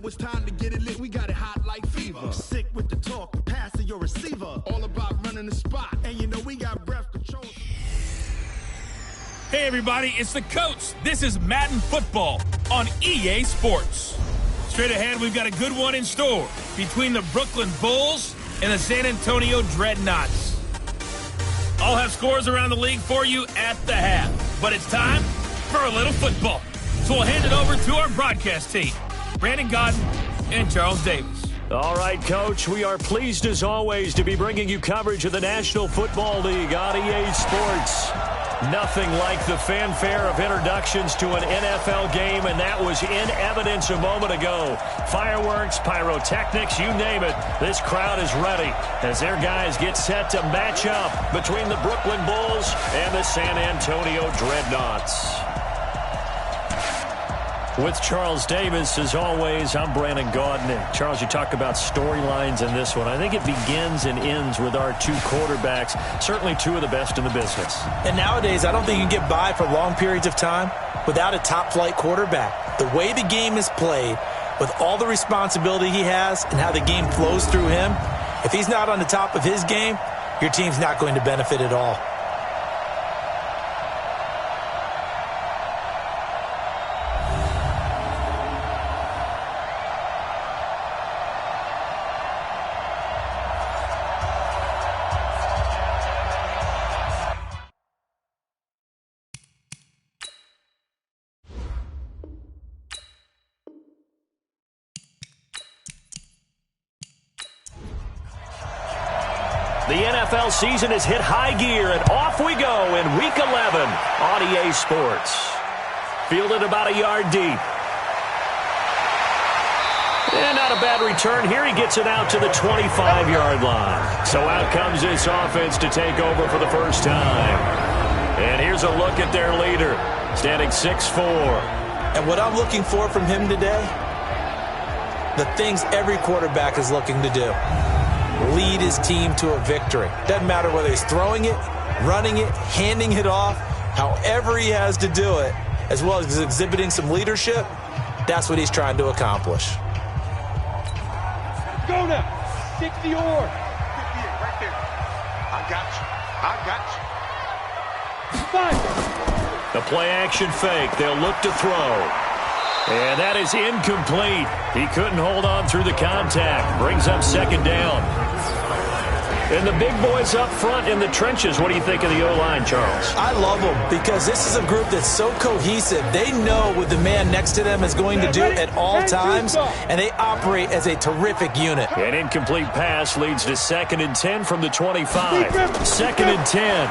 it's time to get it lit. We got it hot like fever. I'm sick with the talk, the pass to your receiver. All about running the spot, and you know we got breath control. Hey everybody, it's the coach. This is Madden Football on EA Sports. Straight ahead, we've got a good one in store between the Brooklyn Bulls and the San Antonio Dreadnoughts. I'll have scores around the league for you at the half, but it's time for a little football. So we'll hand it over to our broadcast team, Brandon Godden and Charles Davis. All right, Coach, we are pleased as always to be bringing you coverage of the National Football League on EA Sports. Nothing like the fanfare of introductions to an NFL game, and that was in evidence a moment ago. Fireworks, pyrotechnics, you name it. This crowd is ready as their guys get set to match up between the Brooklyn Bulls and the San Antonio Dreadnoughts. With Charles Davis, as always, I'm Brandon Gaudin. And Charles, you talk about storylines in this one. I think it begins and ends with our two quarterbacks, certainly two of the best in the business. And nowadays, I don't think you can get by for long periods of time without a top-flight quarterback. The way the game is played, with all the responsibility he has and how the game flows through him, if he's not on the top of his game, your team's not going to benefit at all. The NFL season has hit high gear, and off we go in Week 11 on EA Sports. Fielded about a yard deep. And not a bad return here. He gets it out to the 25-yard line. So out comes this offense to take over for the first time. And here's a look at their leader, standing 6'4". And what I'm looking for from him today, the things every quarterback is looking to do. Lead his team to a victory. Doesn't matter whether he's throwing it, running it, handing it off, however he has to do it, as well as exhibiting some leadership, that's what he's trying to accomplish. Go now. 60 or. Right there. I got you. Fine. The play action fake. They'll look to throw. And that is incomplete. He couldn't hold on through the contact. Brings up second down. And the big boys up front in the trenches. What do you think of the O-line, Charles? I love them because this is a group that's so cohesive. They know what the man next to them is going to do at all times, and they operate as a terrific unit. An incomplete pass leads to 2nd and 10 from the 25. 2nd and 10.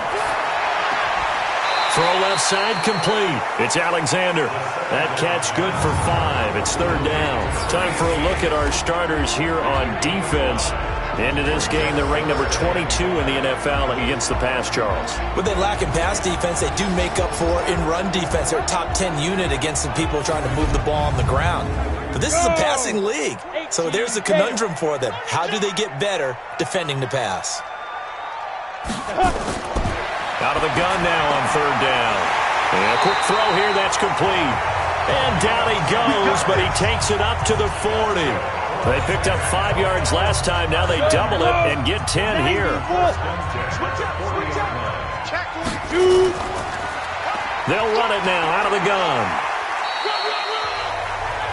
Throw left side complete. It's Alexander. That catch good for 5. It's 3rd down. Time for a look at our starters here on defense. Into this game, they're ranked number 22 in the NFL against the pass, Charles. What they lack in pass defense, they do make up for in run defense. They're a top 10 unit against the people trying to move the ball on the ground. But this is a passing league, so there's a conundrum for them. How do they get better defending the pass? Out of the gun now on 3rd down. And a quick throw here, that's complete. And down he goes, but he takes it up to the 40. They picked up 5 yards last time. Now they double it and get 10 here. They'll run it now out of the gun.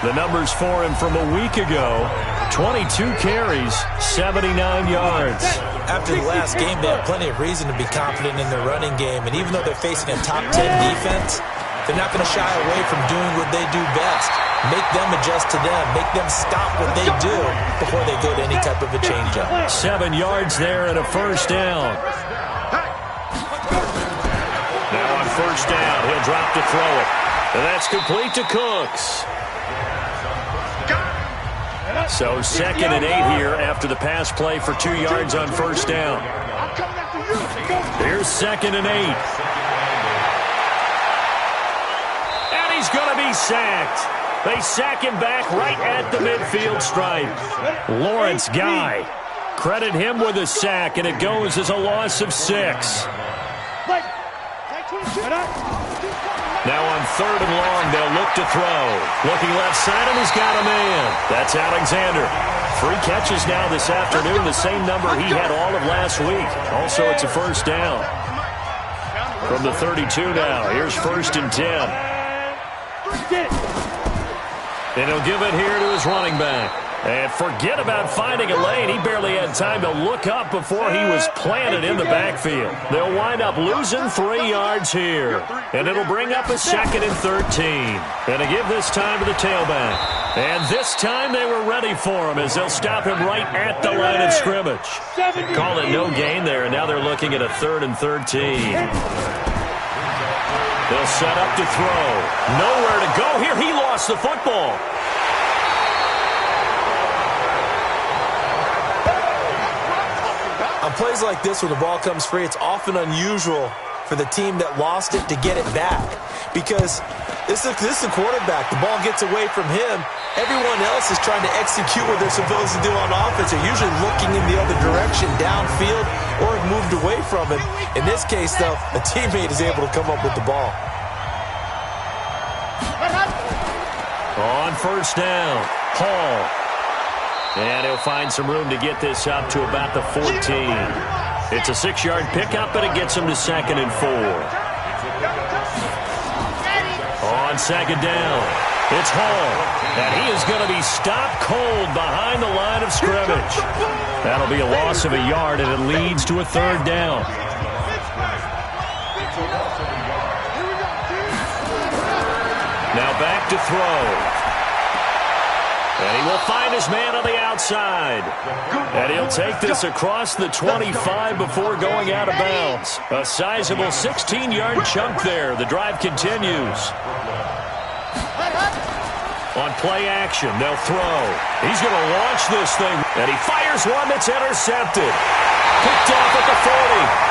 The numbers for him from a week ago, 22 carries, 79 yards. After the last game, they have plenty of reason to be confident in their running game. And even though they're facing a top 10 defense, they're not going to shy away from doing what they do best. Make them adjust to them. Make them stop what they do before they go to any type of a change-up. 7 yards there and a first down. Now on first down, he'll drop to throw it. And that's complete to Cooks. So 2nd and 8 here after the pass play for 2 yards on first down. Here's 2nd and 8. And he's going to be sacked. They sack him back right at the midfield stripe. Lawrence Guy. Credit him with a sack, and it goes as a loss of 6. Now on 3rd and long, they'll look to throw. Looking left side, and he's got a man. That's Alexander. 3 catches now this afternoon, the same number he had all of last week. Also, it's a first down. From the 32 now, here's 1st and 10. And he'll give it here to his running back. And forget about finding a lane. He barely had time to look up before he was planted in the backfield. They'll wind up losing 3 yards here. And it'll bring up a 2nd and 13. And to give this time to the tailback. And this time they were ready for him as they'll stop him right at the line of scrimmage. Call it no gain there, and now they're looking at a 3rd and 13. They'll set up to throw. Nowhere to go here. He lost the football. On plays like this, when the ball comes free, it's often unusual for the team that lost it to get it back. Because this is a quarterback. The ball gets away from him. Everyone else is trying to execute what they're supposed to do on offense. They're usually looking in the other direction, downfield, or have moved away from him. In this case, though, a teammate is able to come up with the ball. On 1st down, Hall. And he'll find some room to get this up to about the 14. It's a 6-yard pickup, and it gets him to 2nd and 4. On 2nd down, it's Hall. And he is going to be stopped cold behind the line of scrimmage. That'll be a loss of a yard, and it leads to a 3rd down. Now back to throw. And he will find his man on the outside. And he'll take this across the 25 before going out of bounds. A sizable 16-yard chunk there. The drive continues. On play action, they'll throw. He's going to launch this thing. And he fires one that's intercepted. Picked off at the 40.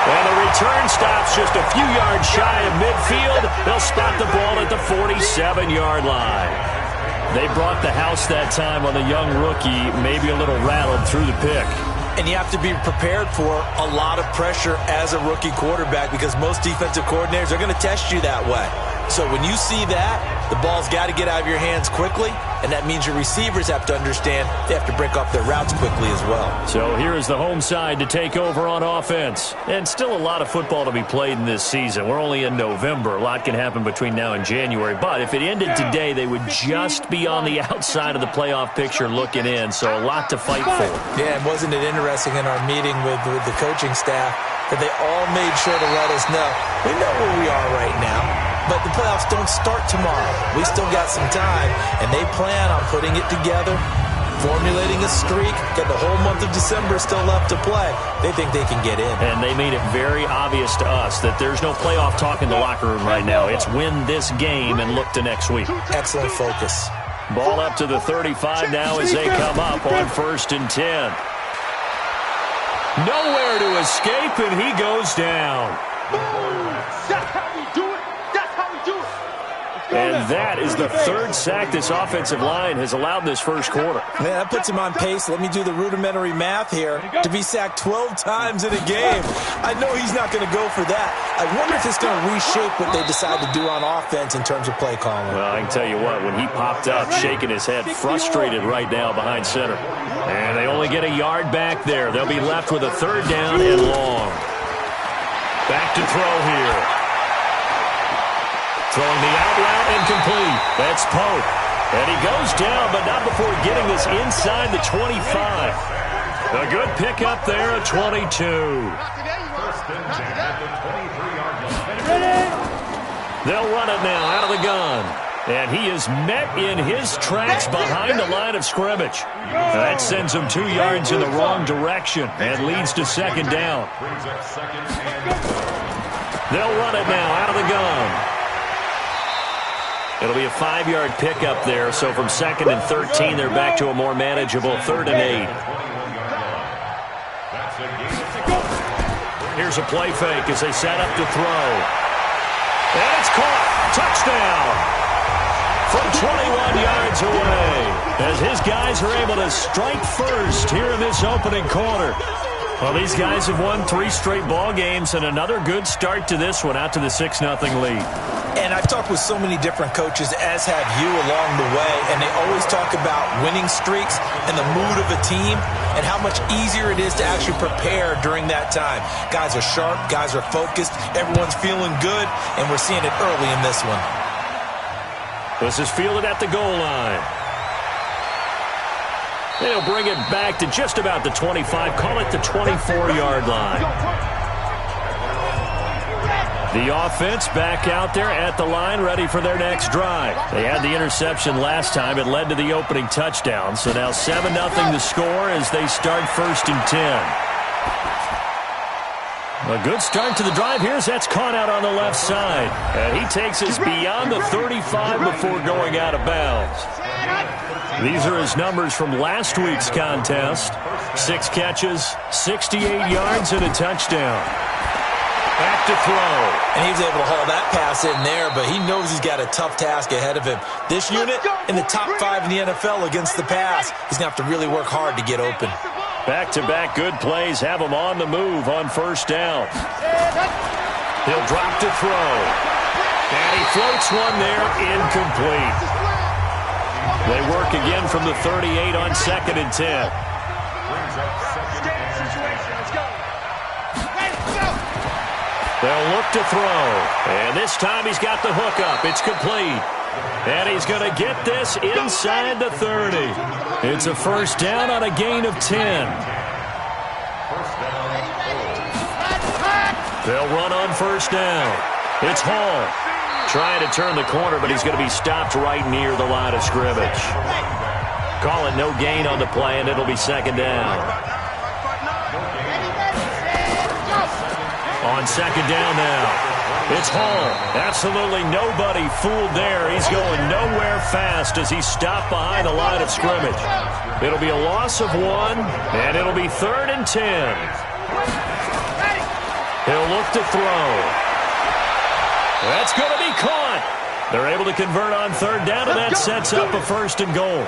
And the return stops just a few yards shy of midfield. They'll spot the ball at the 47-yard line. They brought the house that time on the young rookie, maybe a little rattled through the pick. And you have to be prepared for a lot of pressure as a rookie quarterback because most defensive coordinators are going to test you that way. So when you see that, the ball's got to get out of your hands quickly, and that means your receivers have to understand they have to break off their routes quickly as well. So here is the home side to take over on offense. And still a lot of football to be played in this season. We're only in November. A lot can happen between now and January. But if it ended today, they would just be on the outside of the playoff picture looking in. So a lot to fight for. Yeah, and wasn't it interesting in our meeting with the coaching staff that they all made sure to let us know, we know where we are right now. But the playoffs don't start tomorrow. We still got some time, and they plan on putting it together, formulating a streak, got the whole month of December still left to play. They think they can get in. And they made it very obvious to us that there's no playoff talk in the locker room right now. It's win this game and look to next week. Excellent focus. Ball up to the 35 now as they come up on 1st and 10. Nowhere to escape, and he goes down. That's how we do it. That's how we do it. And that is the 3rd sack this offensive line has allowed this first quarter. Man, that puts him on pace. Let me do the rudimentary math here. To be sacked 12 times in a game. I know he's not going to go for that. I wonder if it's going to reshape what they decide to do on offense in terms of play calling. Well, I can tell you what, when he popped up, shaking his head, frustrated right now behind center. And they only get a yard back there. They'll be left with a 3rd down and long. Back to throw here. Throwing the out route incomplete. That's Pope. And he goes down, but not before getting this inside the 25. A good pickup there at 22. They'll run it now out of the gun. And he is met in his tracks behind the line of scrimmage. That sends him 2 yards in the wrong direction and leads to 2nd down. They'll run it now out of the gun. It'll be a 5-yard pickup there, so from 2nd and 13, they're back to a more manageable 3rd and 8. Here's a play fake as they set up to throw. And it's caught. Touchdown. From 21 yards away, as his guys are able to strike first here in this opening quarter. Well, these guys have won 3 straight ball games and another good start to this one, out to the 6-0 lead. And I've talked with so many different coaches, as have you, along the way, and they always talk about winning streaks and the mood of a team and how much easier it is to actually prepare during that time. Guys are sharp, guys are focused, everyone's feeling good, and we're seeing it early in this one. This is fielded at the goal line. They'll bring it back to just about the 25, call it the 24-yard line. The offense back out there at the line, ready for their next drive. They had the interception last time. It led to the opening touchdown. So now 7-0 the score as they start 1st and 10. A good start to the drive. That's caught out on the left side. And he takes us beyond the 35 before going out of bounds. These are his numbers from last week's contest. 6 catches, 68 yards, and a touchdown. Back to throw. And he was able to haul that pass in there, but he knows he's got a tough task ahead of him. This unit in the top 5 in the NFL against the pass. He's going to have to really work hard to get open. Back-to-back good plays have him on the move on 1st down. He'll drop to throw. And he floats one there, incomplete. They work again from the 38 on 2nd and 10. They'll look to throw. And this time he's got the hook up. It's complete. And he's going to get this inside the 30. It's a 1st down on a gain of 10. They'll run on 1st down. It's Hall. Trying to turn the corner, but he's going to be stopped right near the line of scrimmage. Call it no gain on the play, and it'll be 2nd down. On 2nd down now. It's Hall. Absolutely nobody fooled there. He's going nowhere fast as he's stopped behind the line of scrimmage. It'll be a loss of 1, and it'll be 3rd and 10. He'll look to throw. That's going to be caught. They're able to convert on 3rd down, and that sets up a 1st and goal.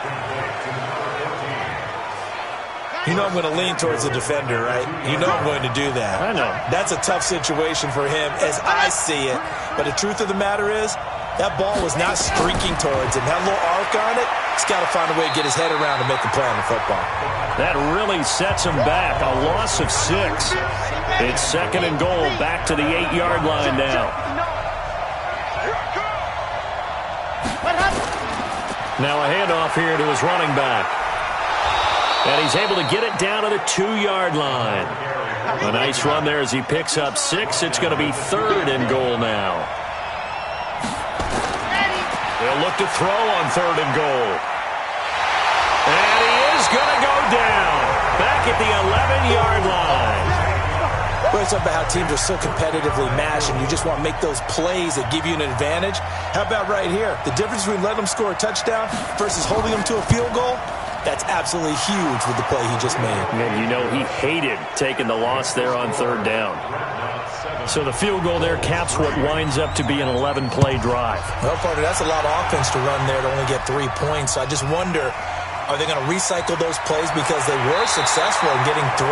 You know I'm going to lean towards the defender, right? You know I'm going to do that. I know. That's a tough situation for him as I see it. But the truth of the matter is, that ball was not streaking towards him. Had a little arc on it. He's got to find a way to get his head around and make a play on the football. That really sets him back. A loss of 6. It's 2nd and goal, back to the 8-yard line now. Now a handoff here to his running back. And he's able to get it down to the 2-yard line. A nice run there as he picks up 6. It's going to be 3rd and goal now. They'll look to throw on 3rd and goal. And he is going to go down. Back at the 11-yard line. Well, it's about how teams are so competitively matched, and you just want to make those plays that give you an advantage. How about right here? The difference between letting them score a touchdown versus holding them to a field goal, that's absolutely huge with the play he just made. And you know he hated taking the loss there on 3rd down. So the field goal there caps what winds up to be an 11-play drive. Well, partner, that's a lot of offense to run there to only get 3 points. So I just wonder, are they going to recycle those plays because they were successful in getting 3?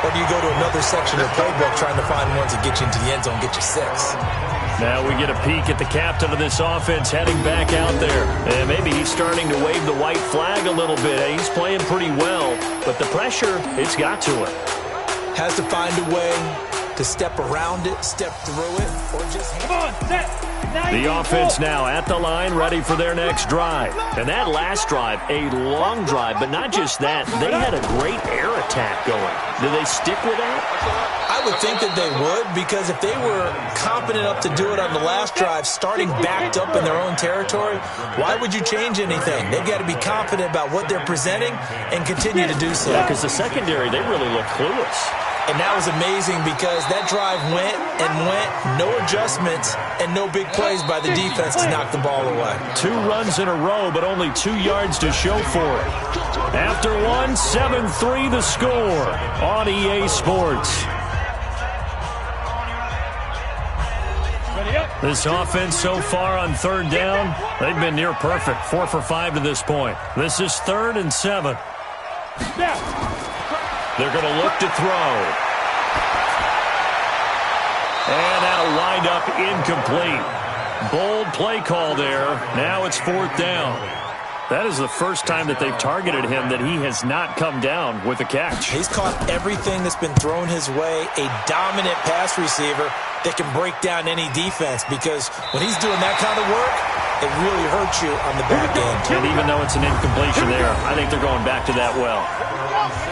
Or do you go to another section of the playbook trying to find ones that get you into the end zone, get you 6? Now we get a peek at the captain of this offense heading back out there. And maybe he's starting to wave the white flag a little bit. He's playing pretty well, but the pressure, it's got to it. Has to find a way to step around it, step through it, or just... Come on, set! The offense now at the line, ready for their next drive. And that last drive, a long drive, but not just that. They had a great air attack going. Do they stick with that? I would think that they would, because if they were confident enough to do it on the last drive, starting backed up in their own territory, why would you change anything? They've got to be confident about what they're presenting and continue to do so. Yeah, because the secondary, they really look clueless. And that was amazing because that drive went and went, no adjustments, and no big plays by the defense to knock the ball away. 2 runs in a row, but only 2 yards to show for it. After one, 7-3 the score on EA Sports. This offense so far on 3rd down, they've been near perfect. 4 for 5 to this point. This is 3rd and 7. They're going to look to throw. And that'll wind up incomplete. Bold play call there. Now it's 4th down. That is the first time that they've targeted him that he has not come down with a catch. He's caught everything that's been thrown his way. A dominant pass receiver that can break down any defense, because when he's doing that kind of work, it really hurts you on the back end. And even though it's an incompletion there, I think they're going back to that well.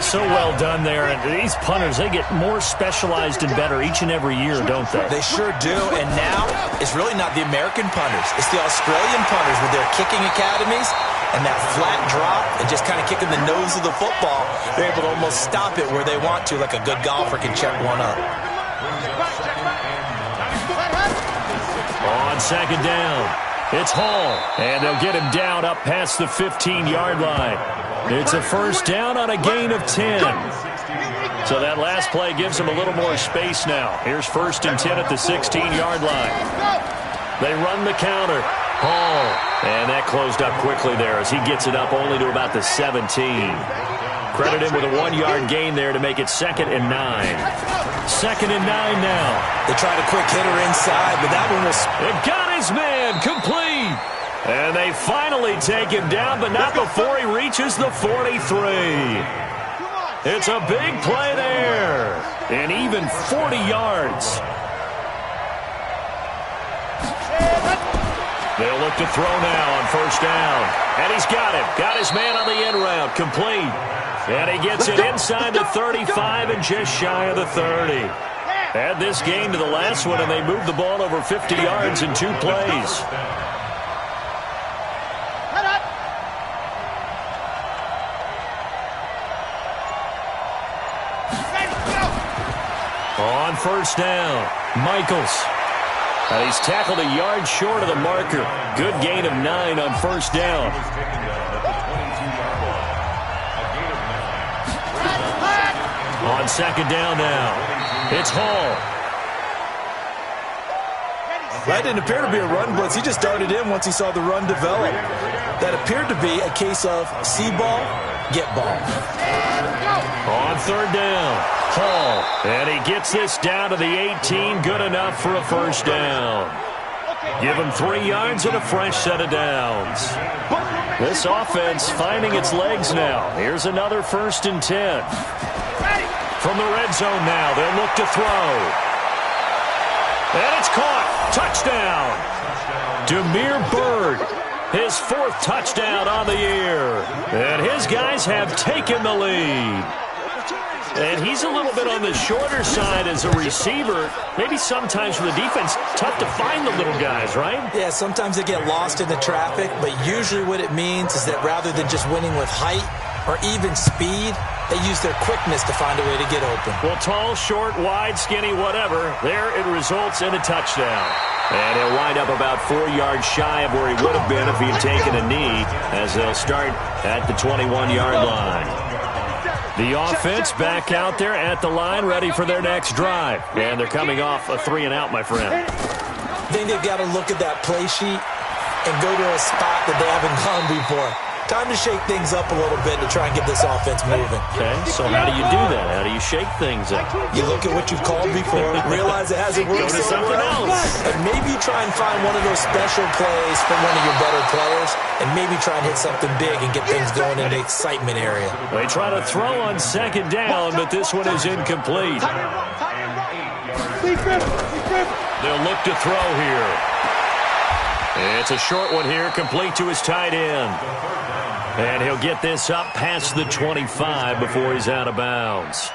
So well done there. And these punters, they get more specialized and better each and every year, don't they? They sure do. And now it's really not the American punters. It's the Australian punters with their kicking academies and that flat drop and just kind of kicking the nose of the football. They're able to almost stop it where they want to, like a good golfer can check one up. On 2nd down, it's Hall, and they'll get him down up past the 15-yard line. It's a 1st down on a gain of 10. So that last play gives him a little more space now. Here's 1st and 10 at the 16-yard line. They run the counter. Hall, and that closed up quickly there as he gets it up only to about the 17. Credit him with a 1-yard gain there to make it 2nd and 9. 2nd and 9 now. They tried a quick hitter inside, but that one was... It got his man complete. And they finally take him down, but not before he reaches the 43. It's a big play there. And even 40 yards. They'll look to throw now on 1st down. And he's got him. Got his man on the end route. Complete. And he gets it inside the 35 and just shy of the 30. Add this game to the last one, and they moved the ball over 50 yards in 2 plays. On 1st down, Michaels. And he's tackled a yard short of the marker. Good gain of 9 on 1st down. On 2nd down now, it's Hall. That didn't appear to be a run blitz. He just darted in once he saw the run develop. That appeared to be a case of see ball, get ball. On 3rd down, Hall. And he gets this down to the 18. Good enough for a 1st down. Give him 3 yards and a fresh set of downs. This offense finding its legs now. Here's another 1st and 10. From the red zone now, they'll look to throw. And it's caught. Touchdown. Demir Bird, his 4th touchdown on the year. And his guys have taken the lead. And he's a little bit on the shorter side as a receiver. Maybe sometimes for the defense, tough to find the little guys, right? Yeah, sometimes they get lost in the traffic, but usually what it means is that rather than just winning with height or even speed, they use their quickness to find a way to get open. Well, tall, short, wide, skinny, whatever, there it results in a touchdown. And he'll wind up about 4 yards shy of where he would have been if he had taken a knee, as they'll start at the 21-yard line. The offense back out there at the line, ready for their next drive. And they're coming off a 3-and-out, my friend. I think they've got to look at that play sheet and go to a spot that they haven't gone before. Time to shake things up a little bit to try and get this offense moving. Okay, so how do you do that? How do you shake things up? You look at what you've called before, realize it hasn't worked. Go to something else. And maybe try and find one of those special plays from one of your better players, and maybe try and hit something big and get things going in the excitement area. They try to throw on 2nd down, but this one is incomplete. They'll look to throw here. It's a short one here, complete to his tight end. And he'll get this up past the 25 before he's out of bounds.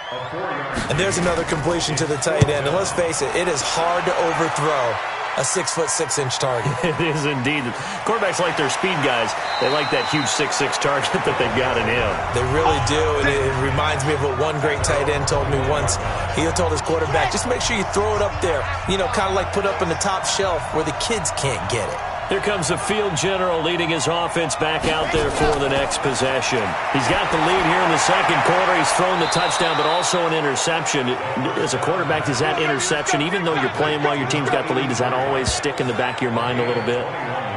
And there's another completion to the tight end. And let's face it, it is hard to overthrow a 6'6" target. It is indeed. Quarterbacks like their speed guys. They like that huge 6'6" target that they've got in him. They really do. And it reminds me of what one great tight end told me once. He told his quarterback, just make sure you throw it up there. You know, kind of like put up in the top shelf where the kids can't get it. Here comes the field general leading his offense back out there for the next possession. He's got the lead here in the second quarter. He's thrown the touchdown, but also an interception. As a quarterback, does that interception, even though you're playing while your team's got the lead, does that always stick in the back of your mind a little bit?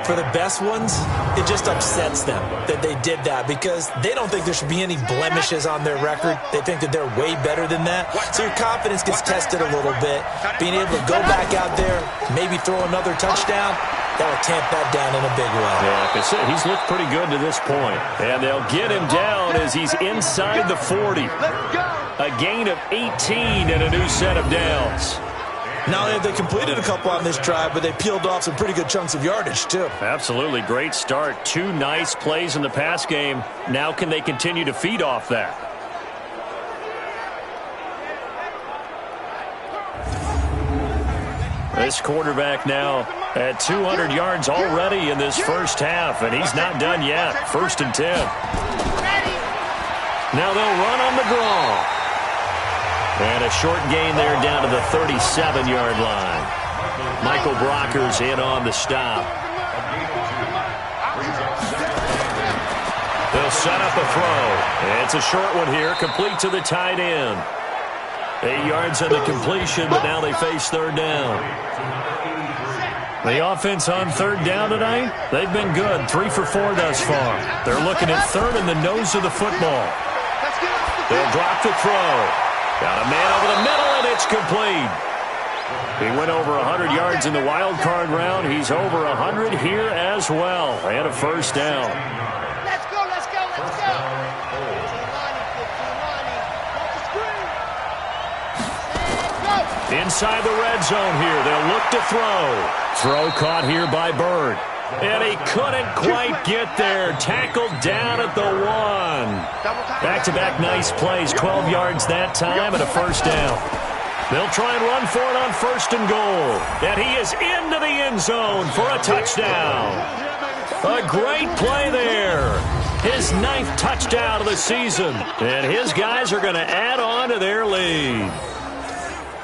For the best ones, it just upsets them that they did that because they don't think there should be any blemishes on their record. They think that they're way better than that. So your confidence gets tested a little bit. Being able to go back out there, maybe throw another touchdown, that will tamp that down in a big way. Yeah, like I said, he's looked pretty good to this point. And they'll get him down as he's inside the 40. A gain of 18 and a new set of downs. Not only have they completed a couple on this drive, but they peeled off some pretty good chunks of yardage, too. Absolutely. Great start. 2 nice plays in the pass game. Now can they continue to feed off that? This quarterback now at 200 yards already in this first half, and he's not done yet. 1st and 10. Now they'll run on the draw. And a short gain there down to the 37-yard line. Michael Brocker's in on the stop. They'll set up a throw. It's a short one here, complete to the tight end. 8 yards on the completion, but now they face 3rd down. The offense on 3rd down tonight, they've been good. 3 for 4 thus far. They're looking at 3rd in the nose of the football. They'll drop the throw. Got a man over the middle, and it's complete. He went over 100 yards in the wild card round. He's over 100 here as well. And a 1st down. Let's go, let's go, let's go. Inside the red zone here. They'll look to throw. Throw caught here by Bird. And he couldn't quite get there. Tackled down at the 1. Back-to-back nice plays. 12 yards that time and a 1st down. They'll try and run for it on 1st and goal. And he is into the end zone for a touchdown. A great play there. His 9th touchdown of the season. And his guys are going to add on to their lead.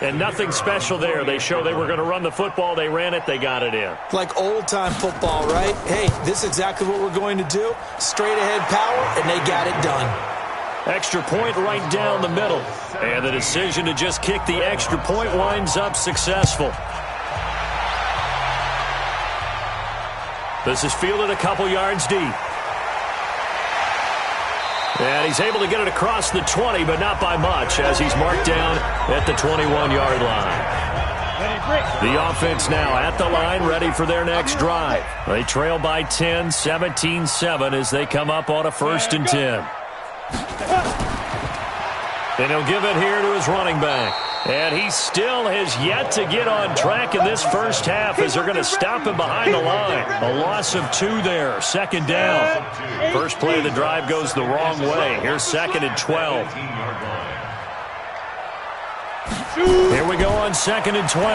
And nothing special there. They show they were going to run the football. They ran it. They got it in. Like old-time football, right? Hey, this is exactly what we're going to do. Straight-ahead power, and they got it done. Extra point right down the middle. And the decision to just kick the extra point winds up successful. This is fielded a couple yards deep. And he's able to get it across the 20, but not by much, as he's marked down at the 21-yard line. The offense now at the line, ready for their next drive. They trail by 10, 17-7 as they come up on a 1st and 10. And he'll give it here to his running back. And he still has yet to get on track in this first half as they're going to stop him behind the line. A loss of 2 there, 2nd down. First play of the drive goes the wrong way. Here's 2nd and 12. Here we go on 2nd and 12.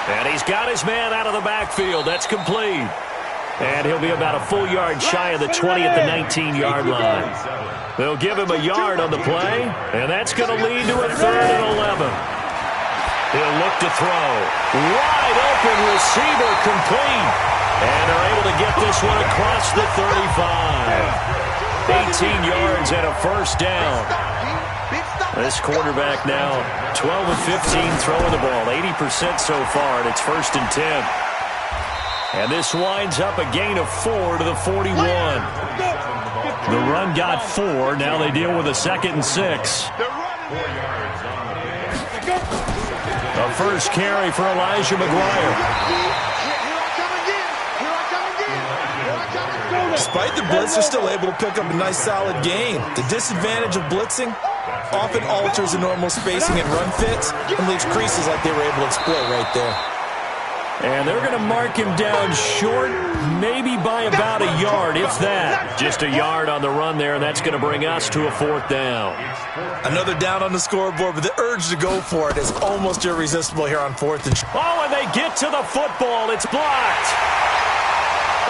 And he's got his man out of the backfield. That's complete. And he'll be about a full yard shy of the 20 at the 19-yard line. They'll give him a yard on the play, and that's going to lead to a 3rd and 11. He'll look to throw. Wide open receiver complete. And they're able to get this one across the 35. 18 yards and a 1st down. This quarterback now 12 of 15 throwing the ball. 80% so far, and it's 1st and 10. And this winds up a gain of 4 to the 41. The run got 4. Now they deal with a 2nd and 6. A first carry for Elijah McGuire. Despite the blitz, they're still able to pick up a nice solid gain. The disadvantage of blitzing often alters the normal spacing and run fits and leaves creases like they were able to exploit right there. And they're going to mark him down short, maybe by about a yard, if that. Just a yard on the run there, and that's going to bring us to a 4th down. Another down on the scoreboard, but the urge to go for it is almost irresistible here on 4th and... Oh, and they get to the football. It's blocked.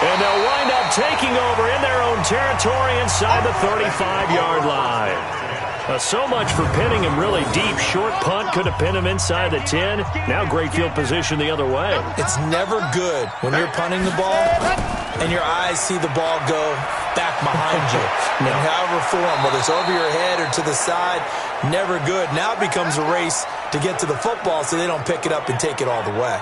And they'll wind up taking over in their own territory inside the 35-yard line. So much for pinning him really deep. Short punt could have pinned him inside the 10. Now great field position the other way. It's never good when you're punting the ball and your eyes see the ball go back behind you. In however form, whether it's over your head or to the side, never good. Now it becomes a race to get to the football so they don't pick it up and take it all the way.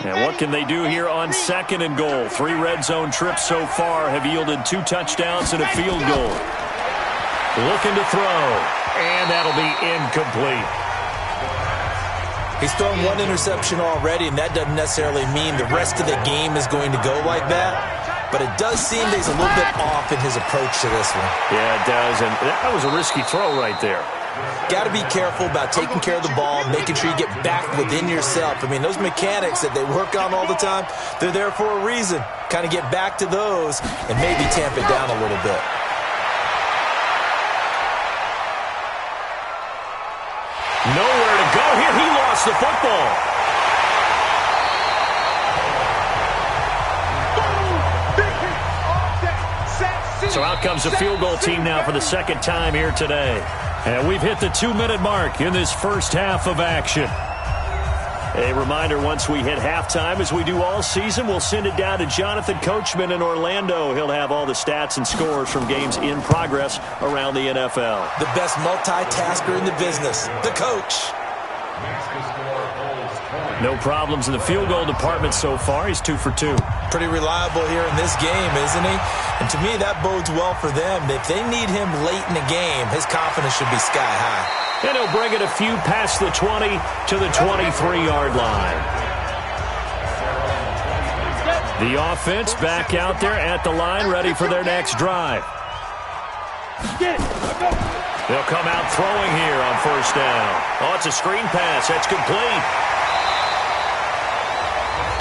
And what can they do here on 2nd and goal? 3 red zone trips so far have yielded 2 touchdowns and a field goal. Looking to throw, and that'll be incomplete. He's thrown 1 interception already, and that doesn't necessarily mean the rest of the game is going to go like that. But it does seem that he's a little bit off in his approach to this one. Yeah, it does, and that was a risky throw right there. Got to be careful about taking care of the ball, making sure you get back within yourself. I mean, those mechanics that they work on all the time, they're there for a reason. Kind of get back to those and maybe tamp it down a little bit. Nowhere to go here. He lost the football. So out comes the field goal team now for the 2nd time here today. And we've hit the 2-minute mark in this first half of action. A reminder, once we hit halftime, as we do all season, we'll send it down to Jonathan Coachman in Orlando. He'll have all the stats and scores from games in progress around the NFL. The best multitasker in the business, the coach. No problems in the field goal department so far. He's 2 for 2. Pretty reliable here in this game, isn't he? And to me, that bodes well for them. If they need him late in the game, his confidence should be sky high. And he'll bring it a few past the 20 to the 23-yard line. The offense back out there at the line, ready for their next drive. They'll come out throwing here on 1st down. Oh, it's a screen pass. That's complete.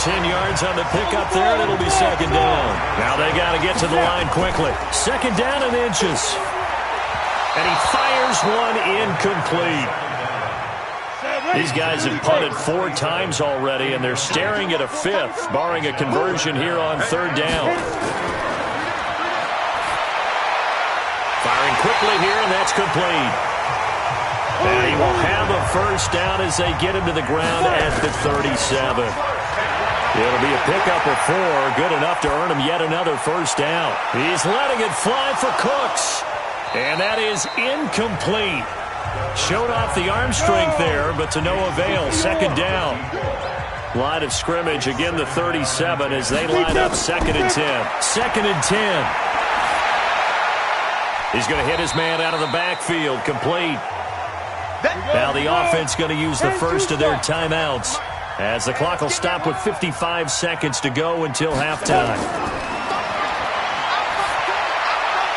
10 yards on the pickup there, and it'll be 2nd down. Now they got to get to the line quickly. 2nd down and inches. And he fires one incomplete. These guys have punted 4 times already, and they're staring at a 5th, barring a conversion here on 3rd down. Firing quickly here, and that's complete. And he will have a 1st down as they get him to the ground at the 37. It'll be a pickup of 4, good enough to earn him yet another 1st down. He's letting it fly for Cooks. And that is incomplete. Showed off the arm strength there, but to no avail. 2nd down. Line of scrimmage, again the 37 as they line up 2nd and 10. 2nd and 10. He's going to hit his man out of the backfield, complete. Now the offense going to use the first of their timeouts, as the clock will stop with 55 seconds to go until halftime.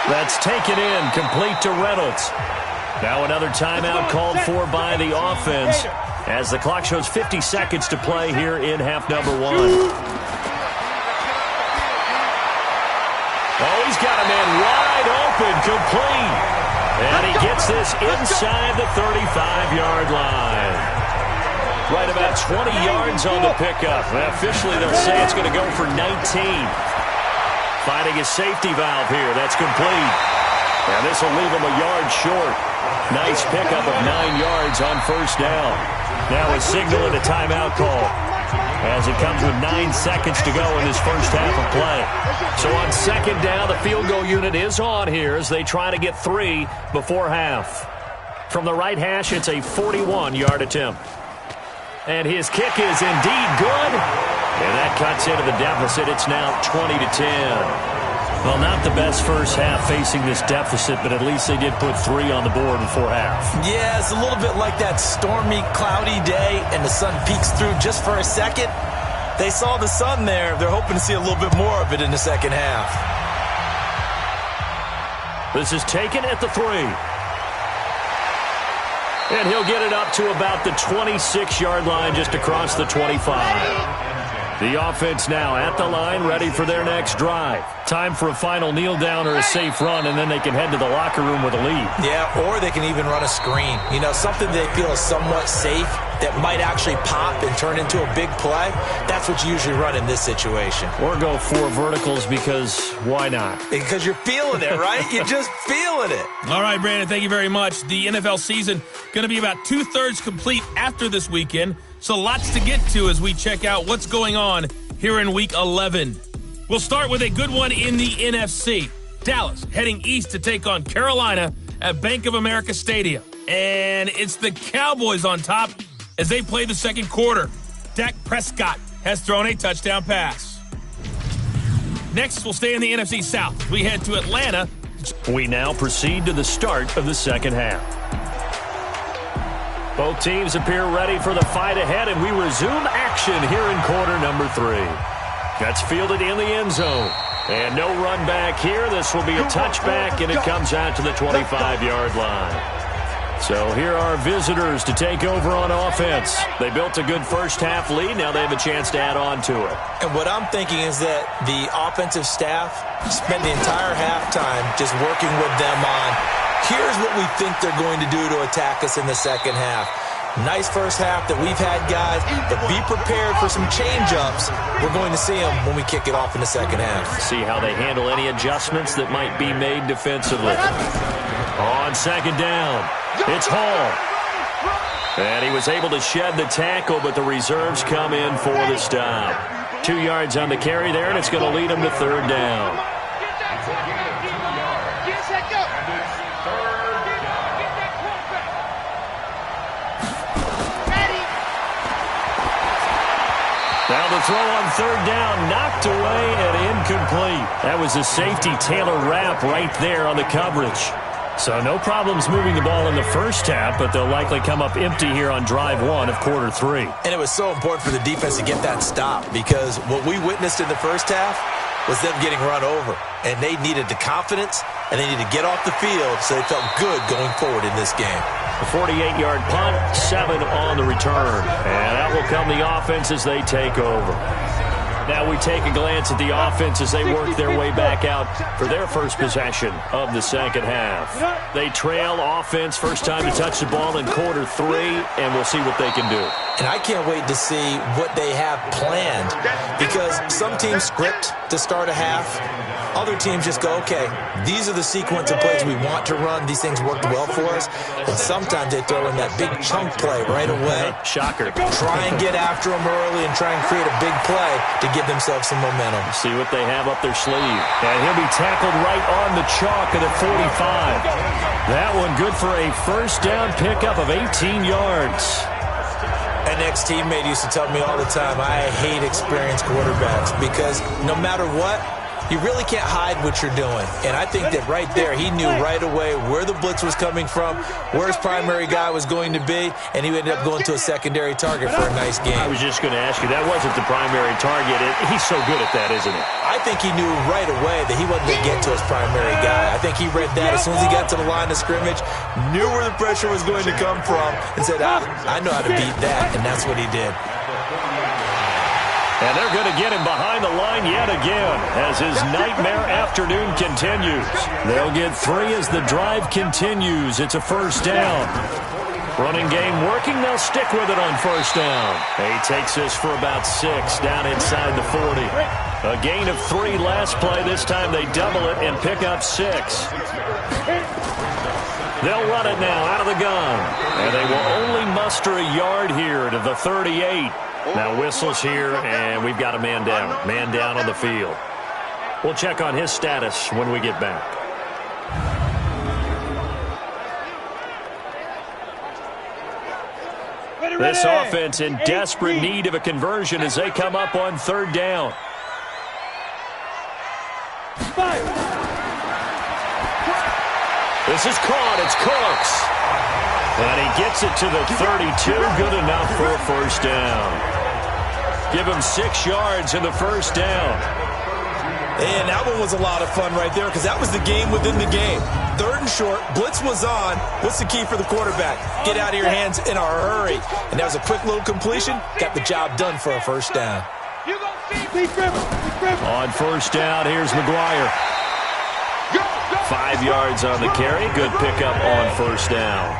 That's taken in, complete to Reynolds. Now another timeout called for by the offense, as the clock shows 50 seconds to play here in half number 1. Oh, he's got a man wide open, complete. And he gets this inside the 35-yard line. Right about 20 yards on the pickup. Officially, they'll say it's going to go for 19. Finding his safety valve here. That's complete. And this will leave him a yard short. Nice pickup of 9 yards on 1st down. Now a signal and a timeout call, as it comes with 9 seconds to go in this first half of play. So on 2nd down, the field goal unit is on here as they try to get 3 before half. From the right hash, it's a 41-yard attempt. And his kick is indeed good. And that cuts into the deficit. It's now 20-10. Well, not the best first half facing this deficit, but at least they did put 3 on the board before half. Yeah, it's a little bit like that stormy, cloudy day, and the sun peeks through just for a second. They saw the sun there. They're hoping to see a little bit more of it in the second half. This is taken at the 3. And he'll get it up to about the 26-yard line, just across the 25. The offense now at the line, ready for their next drive. Time for a final kneel down or a safe run, and then they can head to the locker room with a lead. Yeah, or they can even run a screen. You know, something they feel is somewhat safe that might actually pop and turn into a big play. That's what you usually run in this situation. Or go 4 verticals because why not? Because you're feeling it, right? You're just feeling it. All right, Brandon, thank you very much. The NFL season going to be about 2/3 complete after this weekend. So lots to get to as we check out what's going on here in Week 11. We'll start with a good one in the NFC. Dallas heading east to take on Carolina at Bank of America Stadium. And it's the Cowboys on top as they play the second quarter. Dak Prescott has thrown a touchdown pass. Next, we'll stay in the NFC South. We head to Atlanta. We now proceed to the start of the second half. Both teams appear ready for the fight ahead, and we resume action here in quarter number 3. That's fielded in the end zone. And no run back here. This will be a touchback, and it comes out to the 25-yard line. So here are visitors to take over on offense. They built a good first-half lead. Now they have a chance to add on to it. And what I'm thinking is that the offensive staff spent the entire halftime just working with them on, here's what we think they're going to do to attack us in the second half. Nice first half that we've had, guys, but be prepared for some change-ups. We're going to see them when we kick it off in the second half. See how they handle any adjustments that might be made defensively. On second down, it's Hall. And he was able to shed the tackle, but the reserves come in for the stop. 2 yards on the carry there, and it's going to lead him to third down. Now the throw on third down, knocked away and incomplete. That was a safety Taylor Rapp right there on the coverage. So no problems moving the ball in the first half, but they'll likely come up empty here on drive 1 of quarter 3. And it was so important for the defense to get that stop, because what we witnessed in the first half was them getting run over. And they needed the confidence, and they needed to get off the field so they felt good going forward in this game. A 48-yard punt, 7 on the return. And that will come the offense as they take over. Now we take a glance at the offense as they work their way back out for their first possession of the second half. They trail offense, first time to touch the ball in quarter 3, and we'll see what they can do. And I can't wait to see what they have planned, because some teams script to start a half. Other teams just go, okay, these are the sequence of plays we want to run. These things worked well for us. And sometimes they throw in that big chunk play right away. Shocker. Try and get after them early and try and create a big play to give themselves some momentum. See what they have up their sleeve. And he'll be tackled right on the chalk at the 45. That one good for a first down pickup of 18 yards. An ex-teammate used to tell me all the time, I hate experienced quarterbacks, because no matter what, you really can't hide what you're doing. And I think that right there, he knew right away where the blitz was coming from, where his primary guy was going to be, and he ended up going to a secondary target for a nice game. I was just going to ask you, that wasn't the primary target. He's so good at that, isn't he? I think he knew right away that he wasn't going to get to his primary guy. I think he read that as soon as he got to the line of scrimmage, knew where the pressure was going to come from, and said, I know how to beat that, and that's what he did. And they're going to get him behind the line yet again as his nightmare afternoon continues. They'll get 3 as the drive continues. It's a first down. Running game working. They'll stick with it on first down. He takes this for about 6 down inside the 40. A gain of 3 last play. This time they double it and pick up 6. They'll run it now out of the gun. And they will only muster a yard here to the 38. Now whistles here, and we've got a man down. Man down on the field. We'll check on his status when we get back. This offense in desperate need of a conversion as they come up on third down. This is caught. It's Cooks. And he gets it to the 32. Good enough for a first down. Give him 6 yards in the first down. And that one was a lot of fun right there, because that was the game within the game. Third and short, blitz was on. What's the key for the quarterback? Get out of your hands in a hurry. And that was a quick little completion. Got the job done for a first down. On first down, here's McGuire. 5 yards on the carry. Good pickup on first down.